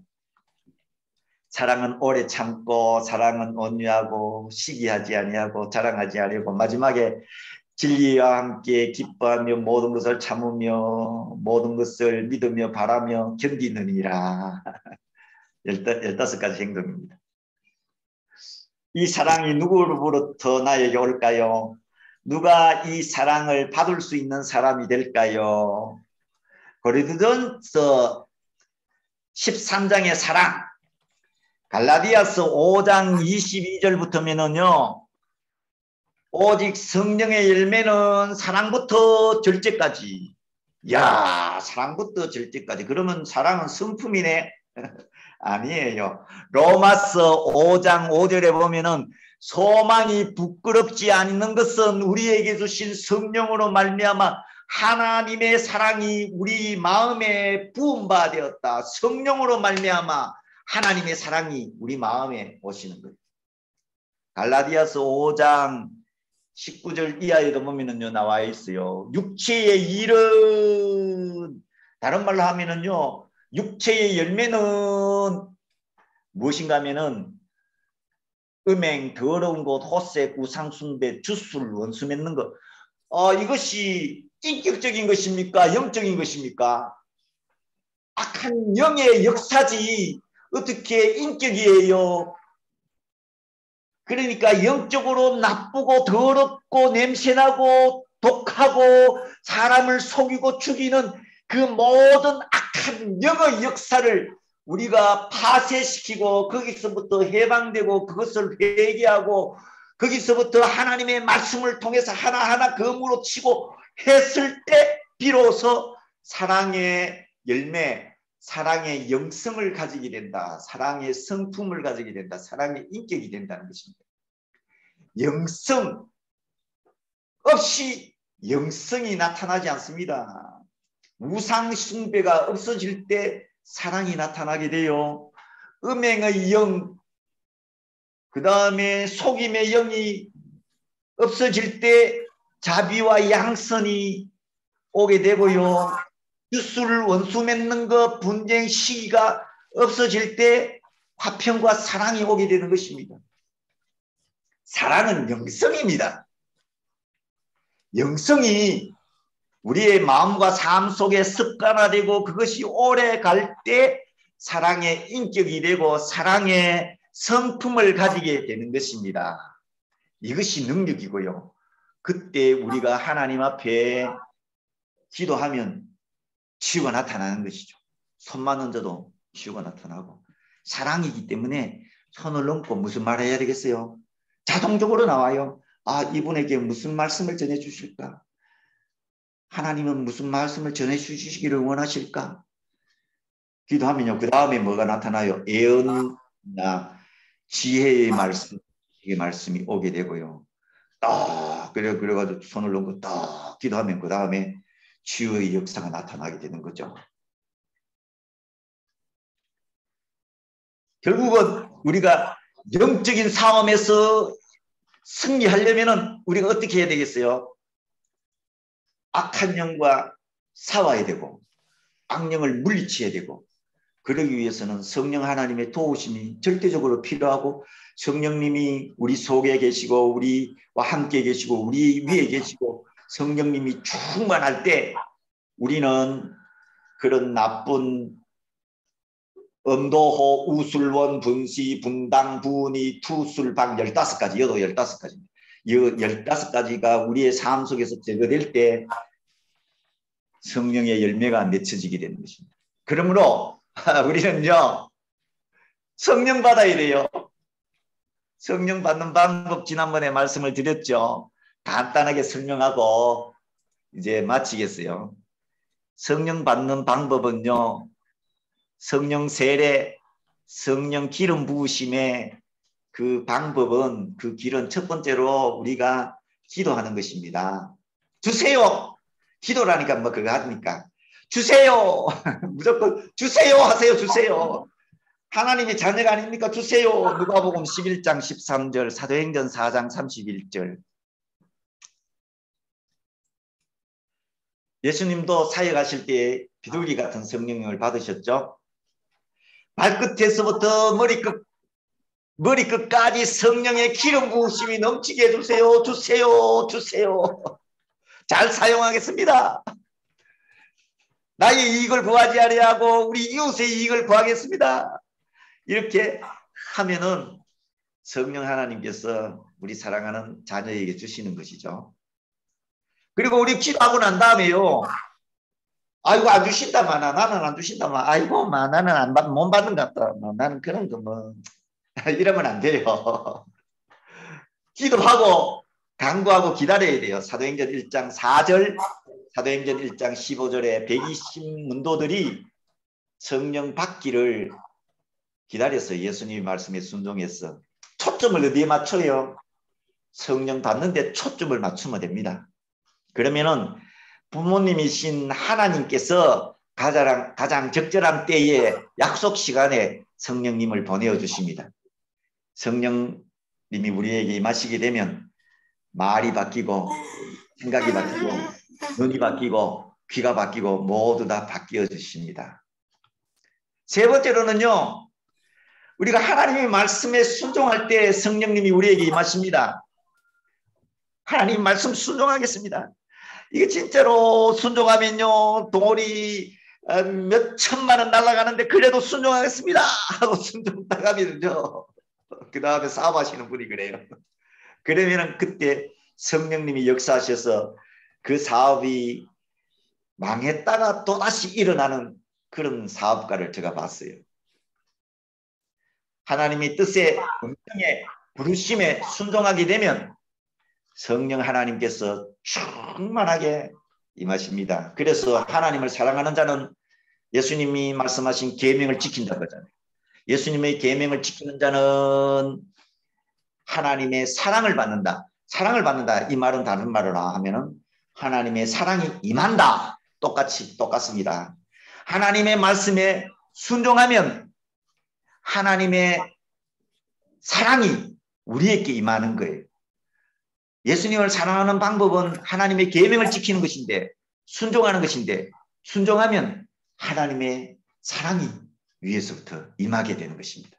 사랑은 오래 참고 사랑은 온유하고 시기하지 아니하고 자랑하지 아니하고 마지막에 진리와 함께 기뻐하며 모든 것을 참으며 모든 것을 믿으며 바라며 견디느니라. 15가지 행동입니다. 이 사랑이 누구로부터 나에게 올까요? 누가 이 사랑을 받을 수 있는 사람이 될까요? 고린도전서 13장의 사랑, 갈라디아서 5장 22절부터면은요. 오직 성령의 열매는 사랑부터 절제까지. 야, 사랑부터 절제까지. 그러면 사랑은 성품이네? 아니에요. 로마서 5장 5절에 보면은 소망이 부끄럽지 않는 것은 우리에게 주신 성령으로 말미암아 하나님의 사랑이 우리 마음에 부음바 되었다. 성령으로 말미암아 하나님의 사랑이 우리 마음에 오시는 거예요. 갈라디아서 5장 19절 이하에도 보면은요, 나와 있어요. 육체의 일은, 다른 말로 하면은요, 육체의 열매는 무엇인가 하면은, 음행, 더러운 것, 호색, 우상숭배, 주술, 원수 맺는 것. 이것이 인격적인 것입니까? 영적인 것입니까? 악한 영의 역사지, 어떻게 인격이에요? 그러니까 영적으로 나쁘고 더럽고 냄새나고 독하고 사람을 속이고 죽이는 그 모든 악한 영의 역사를 우리가 파쇄시키고 거기서부터 해방되고 그것을 회개하고 거기서부터 하나님의 말씀을 통해서 하나하나 검으로 치고 했을 때 비로소 사랑의 열매, 사랑의 영성을 가지게 된다. 사랑의 성품을 가지게 된다. 사랑의 인격이 된다는 것입니다. 영성 없이 영성이 나타나지 않습니다. 우상 숭배가 없어질 때 사랑이 나타나게 돼요. 음행의 영, 그 다음에 속임의 영이 없어질 때 자비와 양선이 오게 되고요. 주술 원수 맺는 것, 분쟁 시기가 없어질 때 화평과 사랑이 오게 되는 것입니다. 사랑은 영성입니다. 영성이 우리의 마음과 삶 속에 습관화되고 그것이 오래 갈 때 사랑의 인격이 되고 사랑의 성품을 가지게 되는 것입니다. 이것이 능력이고요. 그때 우리가 하나님 앞에 기도하면 치유가 나타나는 것이죠. 손만 얹어도 치유가 나타나고 사랑이기 때문에 손을 넘고 무슨 말 해야 되겠어요? 자동적으로 나와요. 이분에게 무슨 말씀을 전해 주실까? 하나님은 무슨 말씀을 전해 주시기를 원하실까? 기도하면요. 그 다음에 뭐가 나타나요? 예언이나 지혜의 말씀, 이 말씀이 오게 되고요. 딱 그래가지고 손을 놓고 딱 기도하면 그 다음에 치유의 역사가 나타나게 되는 거죠. 결국은 우리가 영적인 싸움에서 승리하려면 우리가 어떻게 해야 되겠어요? 악한 영과 싸워야 되고 악령을 물리쳐야 되고, 그러기 위해서는 성령 하나님의 도우심이 절대적으로 필요하고, 성령님이 우리 속에 계시고 우리와 함께 계시고 우리 위에 계시고 성령님이 충만할 때 우리는 그런 나쁜 음도호, 우술원, 분시, 분당, 분이, 투술방 15가지, 여도 15가지입니다. 이 15가지가 우리의 삶 속에서 제거될 때 성령의 열매가 맺혀지게 되는 것입니다. 그러므로 우리는요, 성령 받아야 돼요. 성령 받는 방법 지난번에 말씀을 드렸죠. 간단하게 설명하고 이제 마치겠어요. 성령 받는 방법은요, 성령 세례, 성령 기름 부으심의 그 방법은, 그 길은 첫 번째로 우리가 기도하는 것입니다. 주세요. 기도라니까 뭐 그거 하니까 주세요. 무조건 주세요 하세요. 주세요. 하나님의 자녀가 아닙니까? 주세요. 누가복음 11장 13절, 사도행전 4장 31절. 예수님도 사역하실 때 비둘기 같은 성령을 받으셨죠? 발끝에서부터 머리끝까지 성령의 기름 부으심이 넘치게 해주세요. 주세요. 주세요. 잘 사용하겠습니다. 나의 이익을 구하지 아니하고 우리 이웃의 이익을 구하겠습니다. 이렇게 하면은 성령 하나님께서 우리 사랑하는 자녀에게 주시는 것이죠. 그리고 우리 기도하고 난 다음에요, 아이고 안 주신다마나, 나는 안 주신다마, 아이고 마 나는 못 받는 것 같다, 나는 그런 거 뭐 이러면 안 돼요. 기도하고 간구하고 기다려야 돼요. 사도행전 1장 4절, 사도행전 1장 15절에 120문도들이 성령 받기를 기다렸어요. 예수님의 말씀에 순종해서. 초점을 어디에 맞춰요? 성령 받는데 초점을 맞추면 됩니다. 그러면은 부모님이신 하나님께서 가장 적절한 때에 약속 시간에 성령님을 보내어 주십니다. 성령님이 우리에게 임하시게 되면 말이 바뀌고 생각이 바뀌고 눈이 바뀌고 귀가 바뀌고 모두 다 바뀌어 주십니다. 세 번째로는요, 우리가 하나님의 말씀에 순종할 때 성령님이 우리에게 임하십니다. 하나님 말씀 순종하겠습니다. 이게 진짜로 순종하면요, 동물이 몇 천만 원 날아가는데 그래도 순종하겠습니다 하고 순종 딱 하면요, 그 다음에 사업하시는 분이 그래요. 그러면은 그때 성령님이 역사하셔서 그 사업이 망했다가 또다시 일어나는 그런 사업가를 제가 봤어요. 하나님의 뜻에, 음성에, 부르심에 순종하게 되면 성령 하나님께서 충만하게 임하십니다. 그래서 하나님을 사랑하는 자는 예수님이 말씀하신 계명을 지킨다고 하잖아요. 예수님의 계명을 지키는 자는 하나님의 사랑을 받는다. 사랑을 받는다. 이 말은 다른 말로 하면은 하나님의 사랑이 임한다. 똑같습니다. 하나님의 말씀에 순종하면 하나님의 사랑이 우리에게 임하는 거예요. 예수님을 사랑하는 방법은 하나님의 계명을 지키는 것인데, 순종하는 것인데, 순종하면 하나님의 사랑이 위에서부터 임하게 되는 것입니다.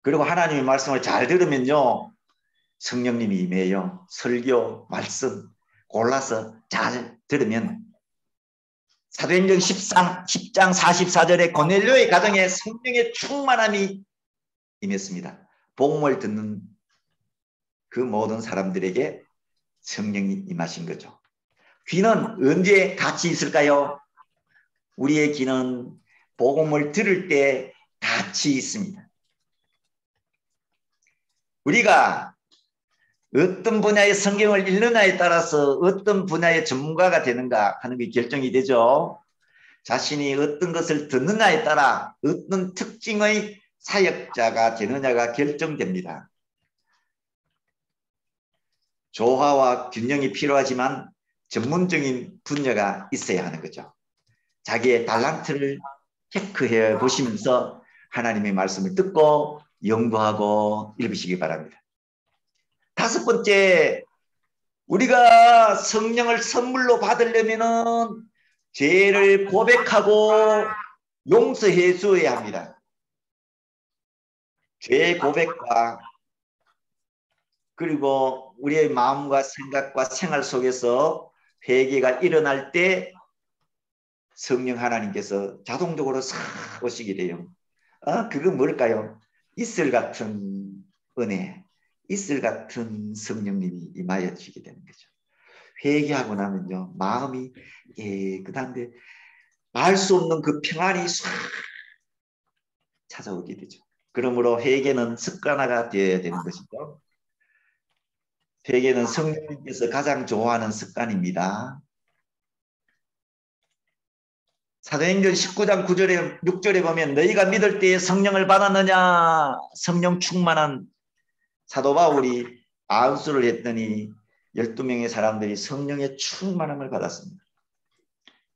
그리고 하나님의 말씀을 잘 들으면요, 성령님이 임해요. 설교, 말씀 골라서 잘 들으면 사도행전 10장 44절에 고넬료의 가정에 성령의 충만함이 임했습니다. 복음을 듣는 그 모든 사람들에게 성령이 임하신 거죠. 귀는 언제 같이 있을까요? 우리의 귀는 복음을 들을 때 같이 있습니다. 우리가 어떤 분야의 성경을 읽느냐에 따라서 어떤 분야의 전문가가 되는가 하는 게 결정이 되죠. 자신이 어떤 것을 듣느냐에 따라 어떤 특징의 사역자가 되느냐가 결정됩니다. 조화와 균형이 필요하지만 전문적인 분야가 있어야 하는 거죠. 자기의 달란트를 체크해 보시면서 하나님의 말씀을 듣고 연구하고 읽으시기 바랍니다. 다섯 번째, 우리가 성령을 선물로 받으려면은 죄를 고백하고 용서해 주어야 합니다. 죄 고백과 그리고 우리의 마음과 생각과 생활 속에서 회개가 일어날 때 성령 하나님께서 자동적으로 싹 오시게 돼요. 그건 뭘까요? 이슬 같은 은혜, 이슬 같은 성령님이 임하여 주게 되는 거죠. 회개하고 나면요, 마음이 깨끗한데 알 수 없는 그 평안이 싹 찾아오게 되죠. 그러므로 회개는 습관화가 되어야 되는 것이죠. 회개는 성령님께서 가장 좋아하는 습관입니다. 사도행전 19장 9절에 6절에 보면 너희가 믿을 때에 성령을 받았느냐, 성령 충만한 사도 바울이 안수를 했더니 12명의 사람들이 성령의 충만함을 받았습니다.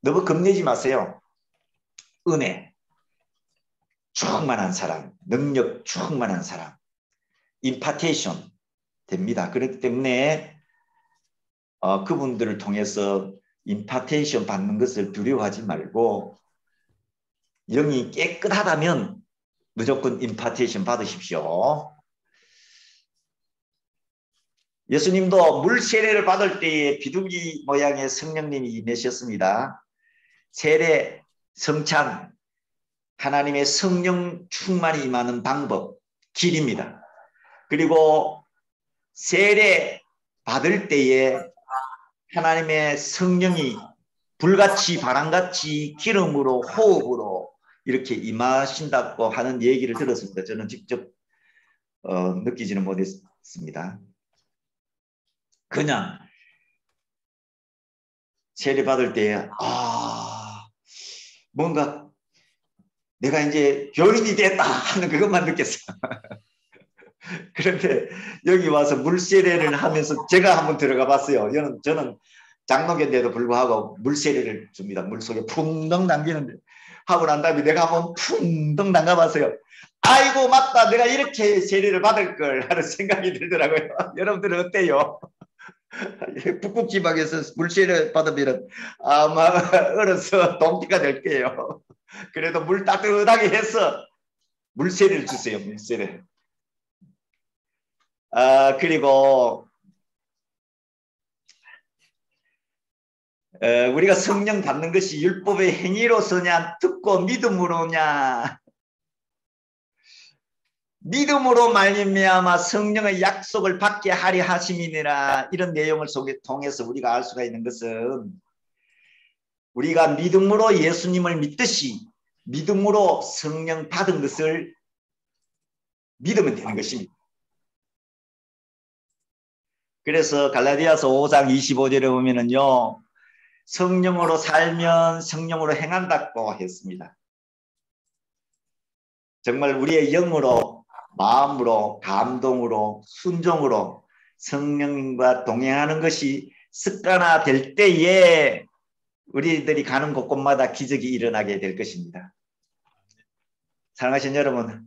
너무 겁내지 마세요. 은혜 충만한 사람, 능력 충만한 사람, 임파테이션 됩니다. 그렇기 때문에 그분들을 통해서 임파테이션 받는 것을 두려워하지 말고 영이 깨끗하다면 무조건 임파테이션 받으십시오. 예수님도 물 세례를 받을 때에 비둘기 모양의 성령님이 임하셨습니다. 세례, 성찬, 하나님의 성령 충만이 임하는 방법, 길입니다. 그리고 세례 받을 때에 하나님의 성령이 불같이 바람같이 기름으로 호흡으로 이렇게 임하신다고 하는 얘기를 들었습니다. 저는 직접 느끼지는 못했습니다. 그냥 세례 받을 때 뭔가 내가 이제 교인이 됐다 하는 그것만 느꼈어요. 그런데 여기 와서 물세례를 하면서 제가 한번 들어가 봤어요. 저는 장로교인데도 불구하고 물세례를 줍니다. 물속에 풍덩 담기는데 하고 난 다음에 내가 한번 풍덩 담가 봤어요. 아이고 맞다, 내가 이렇게 세례를 받을 걸 하는 생각이 들더라고요. 여러분들은 어때요? 북극 지방에서 물세례 받으면 아마 얼어서 동기가 될 거예요. 그래도 물 따뜻하게 해서 물세례를 주세요. 물세례. 그리고 우리가 성령 받는 것이 율법의 행위로서냐 듣고 믿음으로냐. 믿음으로 말미암아 성령의 약속을 받게 하려 하심이니라. 이런 내용을 통해서 우리가 알 수가 있는 것은 우리가 믿음으로 예수님을 믿듯이 믿음으로 성령 받은 것을 믿으면 되는 것입니다. 그래서 갈라디아서 5장 25절에 보면은요, 성령으로 살면 성령으로 행한다고 했습니다. 정말 우리의 영으로, 마음으로, 감동으로, 순종으로 성령님과 동행하는 것이 습관화 될 때에 우리들이 가는 곳곳마다 기적이 일어나게 될 것입니다. 사랑하신 여러분,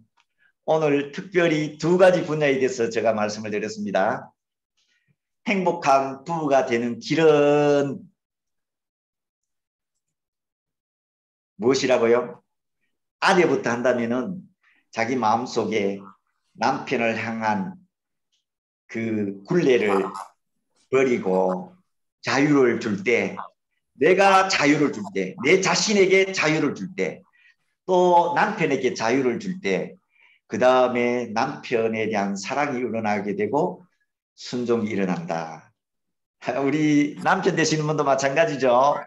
오늘 특별히 두 가지 분야에 대해서 제가 말씀을 드렸습니다. 행복한 부부가 되는 길은 무엇이라고요? 아내부터 한다면은 자기 마음속에 남편을 향한 그 굴레를 버리고 자유를 줄 때, 내가 자유를 줄 때, 내 자신에게 자유를 줄 때, 또 남편에게 자유를 줄 때, 그 다음에 남편에 대한 사랑이 일어나게 되고 순종이 일어난다. 우리 남편 되시는 분도 마찬가지죠.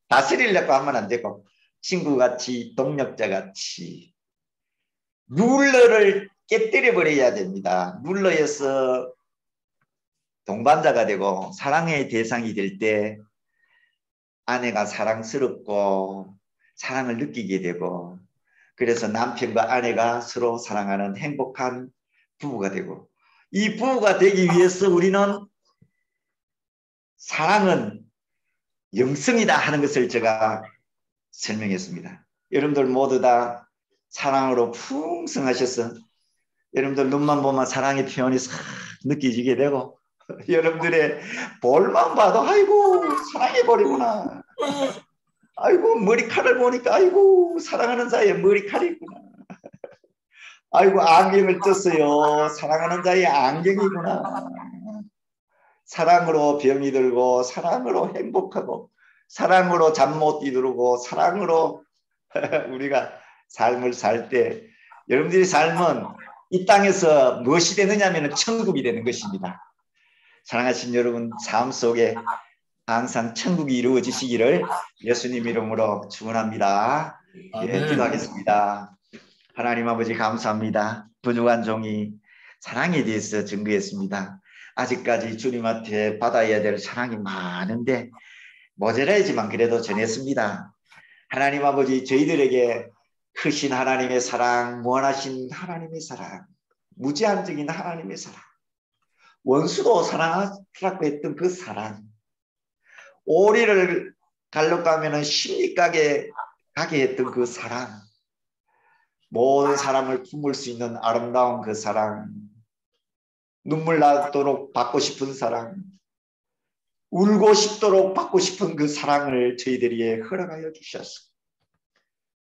다스리려고 하면 안 되고 친구같이 동력자같이 룰러를 깨뜨려 버려야 됩니다. 룰러에서 동반자가 되고 사랑의 대상이 될 때 아내가 사랑스럽고 사랑을 느끼게 되고, 그래서 남편과 아내가 서로 사랑하는 행복한 부부가 되고, 이 부부가 되기 위해서 우리는 사랑은 영성이다 하는 것을 제가 설명했습니다. 여러분들 모두 다 사랑으로 풍성하셔서 여러분들 눈만 보면 사랑의 표현이 싹 느껴지게 되고, 여러분들의 볼만 봐도 아이고 사랑해버리구나, 아이고 머리칼을 보니까 아이고 사랑하는 자의 머리칼이 있구나, 아이고 안경을 떴어요, 사랑하는 자의 안경이구나. 사랑으로 병이 들고, 사랑으로 행복하고, 사랑으로 잠 못 이루고, 사랑으로 우리가 삶을 살 때 여러분들의 삶은 이 땅에서 무엇이 되느냐면 천국이 되는 것입니다. 사랑하신 여러분, 삶 속에 항상 천국이 이루어지시기를 예수님 이름으로 축원합니다. 예, 기도하겠습니다. 하나님 아버지 감사합니다. 부족한 종이 사랑에 대해서 증거했습니다. 아직까지 주님한테 받아야 될 사랑이 많은데 모자라지만 그래도 전했습니다. 하나님 아버지, 저희들에게 크신 하나님의 사랑, 무한하신 하나님의 사랑, 무제한적인 하나님의 사랑, 원수도 사랑하라고 했던 그 사랑, 오리를 갈록가면 십리가게 가게 했던 그 사랑, 모든 사람을 품을 수 있는 아름다운 그 사랑, 눈물 나도록 받고 싶은 사랑, 울고 싶도록 받고 싶은 그 사랑을 저희들에게 허락하여 주셨어.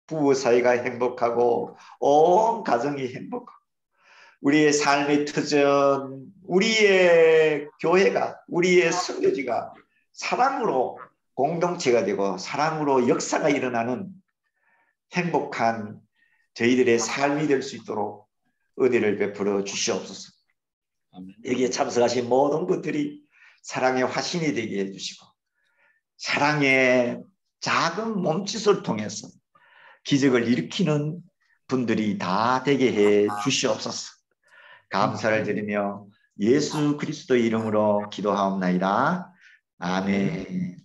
부부 사이가 행복하고 온 가정이 행복하고 우리의 삶의 터전, 우리의 교회가, 우리의 선교지가 사랑으로 공동체가 되고 사랑으로 역사가 일어나는 행복한 저희들의 삶이 될 수 있도록 은혜를 베풀어 주시옵소서. 여기에 참석하신 모든 분들이 사랑의 화신이 되게 해주시고 사랑의 작은 몸짓을 통해서 기적을 일으키는 분들이 다 되게 해 주시옵소서. 감사를 드리며 예수 그리스도의 이름으로 기도하옵나이다. 아멘.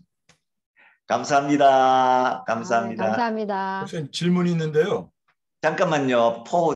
감사합니다. 감사합니다. 감사합니다. 목사님 질문이 있는데요. 잠깐만요.